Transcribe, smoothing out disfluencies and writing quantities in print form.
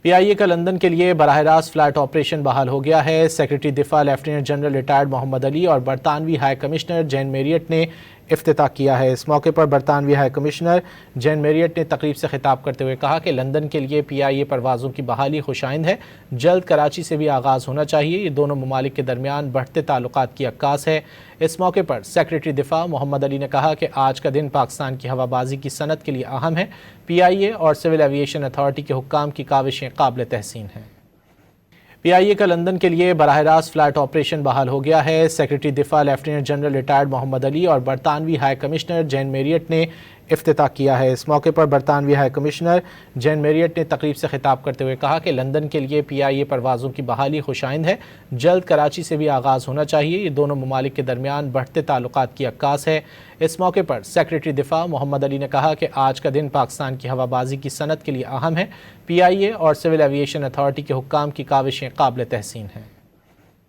پی آئی اے کا لندن کے لیے براہ راست فلائٹ آپریشن بحال ہو گیا ہے۔ سیکرٹری دفاع لیفٹیننٹ جنرل ریٹائرڈ محمد علی اور برطانوی ہائی کمشنر جین میریٹ نے افتتاح کیا ہے۔ اس موقع پر برطانوی ہائی کمشنر جین میریٹ نے تقریب سے خطاب کرتے ہوئے کہا کہ لندن کے لیے پی آئی اے پروازوں کی بحالی خوش آئند ہے۔ جلد کراچی سے بھی آغاز ہونا چاہیے، یہ دونوں ممالک کے درمیان بڑھتے تعلقات کی عکاس ہے۔ اس موقع پر سیکرٹری دفاع محمد علی نے کہا کہ آج کا دن پاکستان کی ہوا بازی کی صنعت کے لیے اہم ہے۔ پی آئی اے اور سول ایویشن اتھارٹی کے حکام کی کاوشیں قابل تحسین ہیں۔ پی آئی اے کا لندن کے لیے براہ راست فلائٹ آپریشن بحال ہو گیا ہے۔ سیکرٹری دفاع لیفٹیننٹ جنرل ریٹائرڈ محمد علی اور برطانوی ہائی کمشنر جین میریٹ نے افتتاح کیا ہے۔ اس موقع پر برطانوی ہائی کمشنر جین میریٹ نے تقریب سے خطاب کرتے ہوئے کہا کہ لندن کے لیے پی آئی اے پروازوں کی بحالی خوش آئند ہے۔ جلد کراچی سے بھی آغاز ہونا چاہیے، یہ دونوں ممالک کے درمیان بڑھتے تعلقات کی عکاس ہے۔ اس موقع پر سیکرٹری دفاع محمد علی نے کہا کہ آج کا دن پاکستان کی ہوا بازی کی صنعت کے لیے اہم ہے۔ پی آئی اے اور سول ایویشن اتھارٹی کے حکام کی کاوشیں قابل تحسین ہیں۔